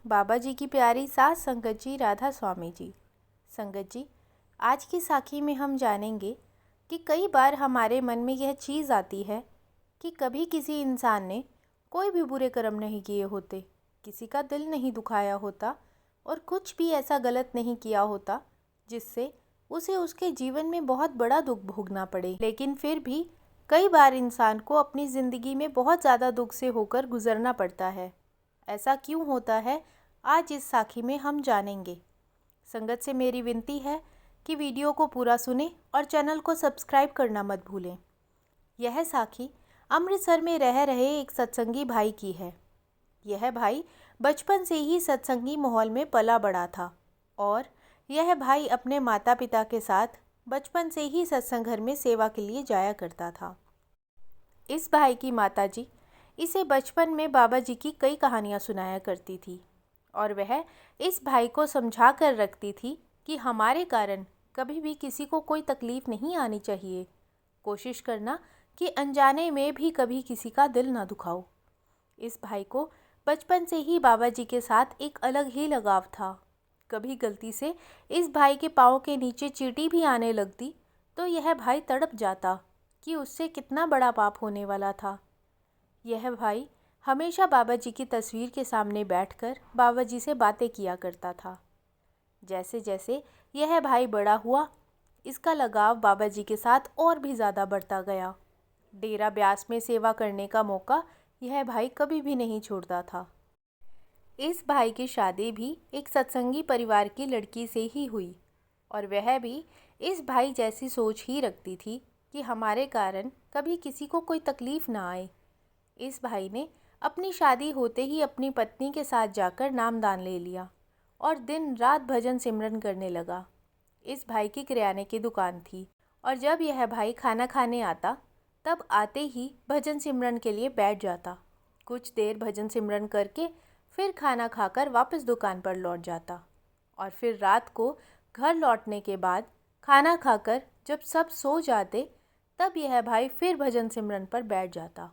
बाबा जी की प्यारी सास संगत जी राधा स्वामी जी। संगत जी, आज की साखी में हम जानेंगे कि कई बार हमारे मन में यह चीज़ आती है कि कभी किसी इंसान ने कोई भी बुरे कर्म नहीं किए होते, किसी का दिल नहीं दुखाया होता और कुछ भी ऐसा गलत नहीं किया होता जिससे उसे उसके जीवन में बहुत बड़ा दुख भोगना पड़े। लेकिन फिर भी कई बार इंसान को अपनी ज़िंदगी में बहुत ज़्यादा दुख से होकर गुजरना पड़ता है। ऐसा क्यों होता है, आज इस साखी में हम जानेंगे। संगत से मेरी विनती है कि वीडियो को पूरा सुने और चैनल को सब्सक्राइब करना मत भूलें। यह साखी अमृतसर में रह रहे एक सत्संगी भाई की है। यह भाई बचपन से ही सत्संगी माहौल में पला बड़ा था और यह भाई अपने माता पिता के साथ बचपन से ही सत्संग घर में सेवा के लिए जाया करता था। इस भाई की माताजी इसे बचपन में बाबा जी की कई कहानियाँ सुनाया करती थी और वह इस भाई को समझा कर रखती थी कि हमारे कारण कभी भी किसी को कोई तकलीफ़ नहीं आनी चाहिए। कोशिश करना कि अनजाने में भी कभी किसी का दिल ना दुखाओ। इस भाई को बचपन से ही बाबा जी के साथ एक अलग ही लगाव था। कभी गलती से इस भाई के पाँव के नीचे चींटी भी आने लगती तो यह भाई तड़प जाता कि उससे कितना बड़ा पाप होने वाला था। यह भाई हमेशा बाबा जी की तस्वीर के सामने बैठकर बाबा जी से बातें किया करता था। जैसे जैसे यह भाई बड़ा हुआ, इसका लगाव बाबा जी के साथ और भी ज़्यादा बढ़ता गया। डेरा ब्यास में सेवा करने का मौका यह भाई कभी भी नहीं छोड़ता था। इस भाई की शादी भी एक सत्संगी परिवार की लड़की से ही हुई और वह भी इस भाई जैसी सोच ही रखती थी कि हमारे कारण कभी किसी को कोई तकलीफ़ ना आए। इस भाई ने अपनी शादी होते ही अपनी पत्नी के साथ जाकर नामदान ले लिया और दिन रात भजन सिमरन करने लगा। इस भाई की किराने की दुकान थी और जब यह भाई खाना खाने आता तब आते ही भजन सिमरन के लिए बैठ जाता। कुछ देर भजन सिमरन करके फिर खाना खाकर वापस दुकान पर लौट जाता और फिर रात को घर लौटने के बाद खाना खाकर जब सब सो जाते तब यह भाई फिर भजन सिमरन पर बैठ जाता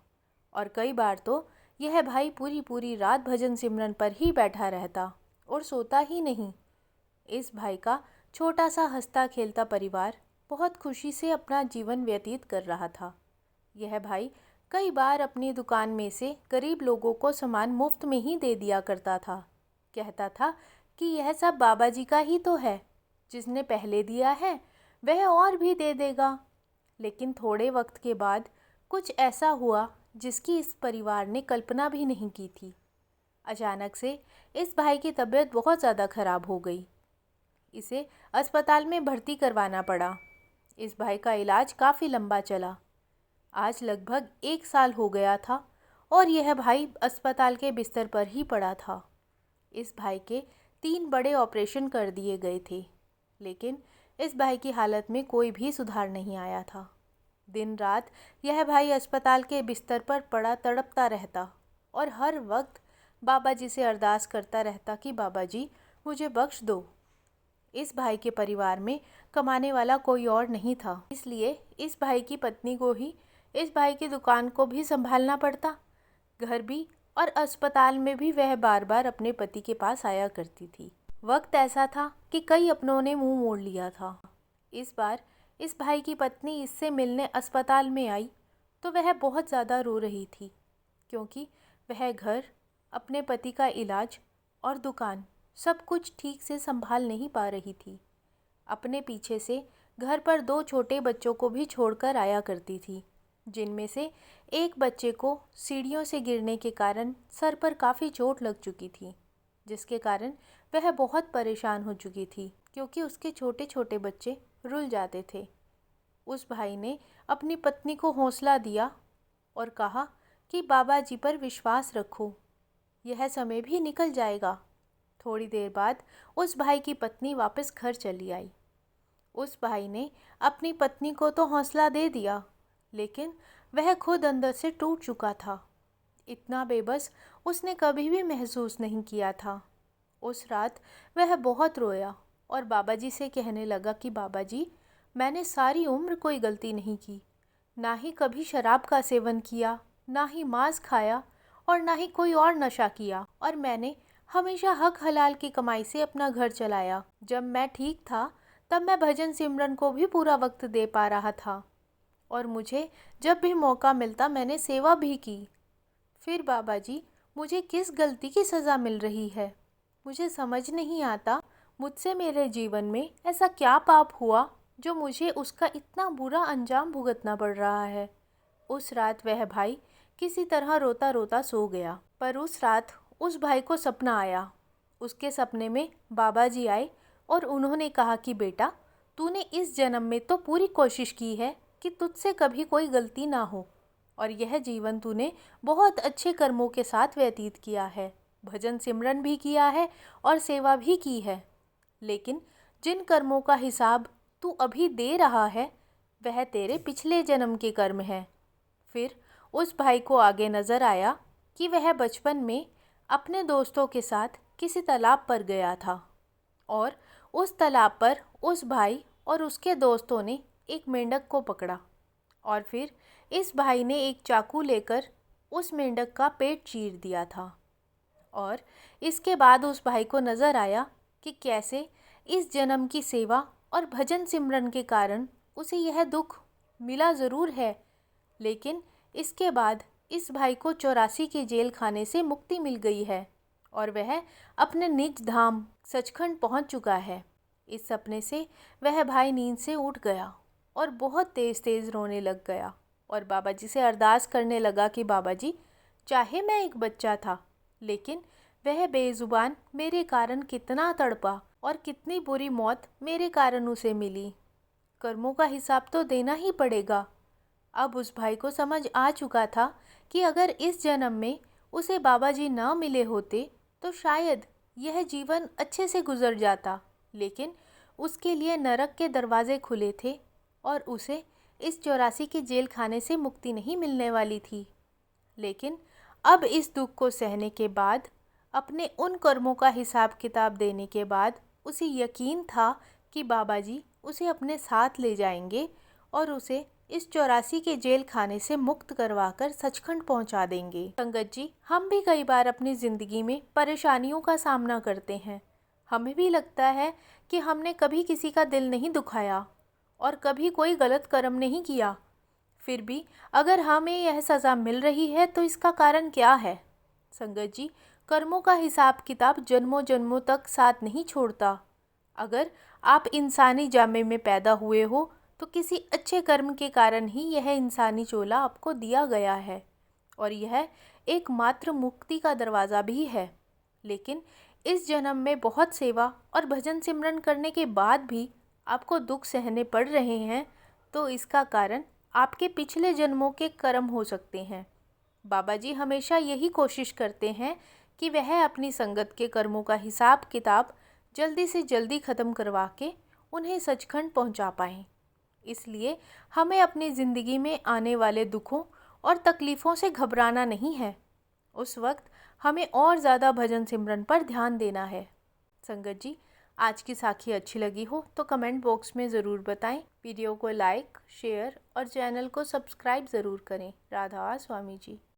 और कई बार तो यह भाई पूरी पूरी रात भजन सिमरन पर ही बैठा रहता और सोता ही नहीं। इस भाई का छोटा सा हंसता खेलता परिवार बहुत खुशी से अपना जीवन व्यतीत कर रहा था। यह भाई कई बार अपनी दुकान में से गरीब लोगों को सामान मुफ्त में ही दे दिया करता था। कहता था कि यह सब बाबा जी का ही तो है, जिसने पहले दिया है वह और भी दे देगा। लेकिन थोड़े वक्त के बाद कुछ ऐसा हुआ जिसकी इस परिवार ने कल्पना भी नहीं की थी। अचानक से इस भाई की तबीयत बहुत ज़्यादा ख़राब हो गई। इसे अस्पताल में भर्ती करवाना पड़ा। इस भाई का इलाज काफ़ी लंबा चला। आज लगभग 1 साल हो गया था और यह भाई अस्पताल के बिस्तर पर ही पड़ा था। इस भाई के 3 बड़े ऑपरेशन कर दिए गए थे, लेकिन इस भाई की हालत में कोई भी सुधार नहीं आया था। दिन रात यह भाई अस्पताल के बिस्तर पर पड़ा तड़पता रहता और हर वक्त बाबा जी से अरदास करता रहता कि बाबा जी मुझे बख्श दो। इस भाई के परिवार में कमाने वाला कोई और नहीं था, इसलिए इस भाई की पत्नी को ही इस भाई की दुकान को भी संभालना पड़ता। घर भी और अस्पताल में भी वह बार बार अपने पति के पास आया करती थी। वक्त ऐसा था कि कई अपनों ने मुंह मोड़ लिया था। इस बार इस भाई की पत्नी इससे मिलने अस्पताल में आई तो वह बहुत ज़्यादा रो रही थी, क्योंकि वह घर, अपने पति का इलाज और दुकान सब कुछ ठीक से संभाल नहीं पा रही थी। अपने पीछे से घर पर 2 छोटे बच्चों को भी छोड़कर आया करती थी, जिनमें से एक बच्चे को सीढ़ियों से गिरने के कारण सर पर काफ़ी चोट लग चुकी थी, जिसके कारण वह बहुत परेशान हो चुकी थी, क्योंकि उसके छोटे छोटे बच्चे रुल जाते थे। उस भाई ने अपनी पत्नी को हौसला दिया और कहा कि बाबा जी पर विश्वास रखो, यह समय भी निकल जाएगा। थोड़ी देर बाद उस भाई की पत्नी वापस घर चली आई। उस भाई ने अपनी पत्नी को तो हौसला दे दिया, लेकिन वह खुद अंदर से टूट चुका था। इतना बेबस उसने कभी भी महसूस नहीं किया था। उस रात वह बहुत रोया और बाबा जी से कहने लगा कि बाबा जी, मैंने सारी उम्र कोई गलती नहीं की, ना ही कभी शराब का सेवन किया, ना ही मांस खाया और ना ही कोई और नशा किया, और मैंने हमेशा हक हलाल की कमाई से अपना घर चलाया। जब मैं ठीक था तब मैं भजन सिमरन को भी पूरा वक्त दे पा रहा था और मुझे जब भी मौका मिलता मैंने सेवा भी की। फिर बाबा जी, मुझे किस गलती की सज़ा मिल रही है? मुझे समझ नहीं आता मुझसे मेरे जीवन में ऐसा क्या पाप हुआ जो मुझे उसका इतना बुरा अंजाम भुगतना पड़ रहा है। उस रात वह भाई किसी तरह रोता रोता सो गया। पर उस रात उस भाई को सपना आया। उसके सपने में बाबा जी आए और उन्होंने कहा कि बेटा, तूने इस जन्म में तो पूरी कोशिश की है कि तुझसे कभी कोई गलती ना हो और यह जीवन तूने बहुत अच्छे कर्मों के साथ व्यतीत किया है, भजन सिमरन भी किया है और सेवा भी की है। लेकिन जिन कर्मों का हिसाब तू अभी दे रहा है वह तेरे पिछले जन्म के कर्म हैं। फिर उस भाई को आगे नज़र आया कि वह बचपन में अपने दोस्तों के साथ किसी तालाब पर गया था और उस तालाब पर उस भाई और उसके दोस्तों ने एक मेंढक को पकड़ा और फिर इस भाई ने एक चाकू लेकर उस मेंढक का पेट चीर दिया था। और इसके बाद उस भाई को नज़र आया कि कैसे इस जन्म की सेवा और भजन सिमरन के कारण उसे यह दुख मिला ज़रूर है, लेकिन इसके बाद इस भाई को 84 के जेल खाने से मुक्ति मिल गई है और वह अपने निज धाम सचखंड पहुंच चुका है। इस सपने से वह भाई नींद से उठ गया और बहुत तेज़ तेज़ रोने लग गया और बाबा जी से अरदास करने लगा कि बाबा जी, चाहे मैं एक बच्चा था लेकिन वह बेजुबान मेरे कारण कितना तड़पा और कितनी बुरी मौत मेरे कारण उसे मिली। कर्मों का हिसाब तो देना ही पड़ेगा। अब उस भाई को समझ आ चुका था कि अगर इस जन्म में उसे बाबा जी ना मिले होते तो शायद यह जीवन अच्छे से गुजर जाता, लेकिन उसके लिए नरक के दरवाजे खुले थे और उसे इस 84 के जेल खाने से मुक्ति नहीं मिलने वाली थी। लेकिन अब इस दुख को सहने के बाद, अपने उन कर्मों का हिसाब किताब देने के बाद उसे यकीन था कि बाबा जी उसे अपने साथ ले जाएंगे और उसे इस 84 के जेल खाने से मुक्त करवाकर सचखंड पहुंचा देंगे। संगत जी, हम भी कई बार अपनी ज़िंदगी में परेशानियों का सामना करते हैं। हमें भी लगता है कि हमने कभी किसी का दिल नहीं दुखाया और कभी कोई गलत कर्म नहीं किया। फिर भी अगर हमें यह सज़ा मिल रही है तो इसका कारण क्या है? संगत जी, कर्मों का हिसाब किताब जन्मों जन्मों तक साथ नहीं छोड़ता। अगर आप इंसानी जामे में पैदा हुए हो तो किसी अच्छे कर्म के कारण ही यह इंसानी चोला आपको दिया गया है और यह एकमात्र मुक्ति का दरवाज़ा भी है। लेकिन इस जन्म में बहुत सेवा और भजन सिमरन करने के बाद भी आपको दुख सहने पड़ रहे हैं तो इसका कारण आपके पिछले जन्मों के कर्म हो सकते हैं। बाबा जी हमेशा यही कोशिश करते हैं कि वह अपनी संगत के कर्मों का हिसाब किताब जल्दी से जल्दी ख़त्म करवा के उन्हें सचखंड पहुंचा पाएं। इसलिए हमें अपनी ज़िंदगी में आने वाले दुखों और तकलीफ़ों से घबराना नहीं है। उस वक्त हमें और ज़्यादा भजन सिमरन पर ध्यान देना है। संगत जी, आज की साखी अच्छी लगी हो तो कमेंट बॉक्स में ज़रूर बताएं। वीडियो को लाइक, शेयर और चैनल को सब्सक्राइब ज़रूर करें। राधा स्वामी जी।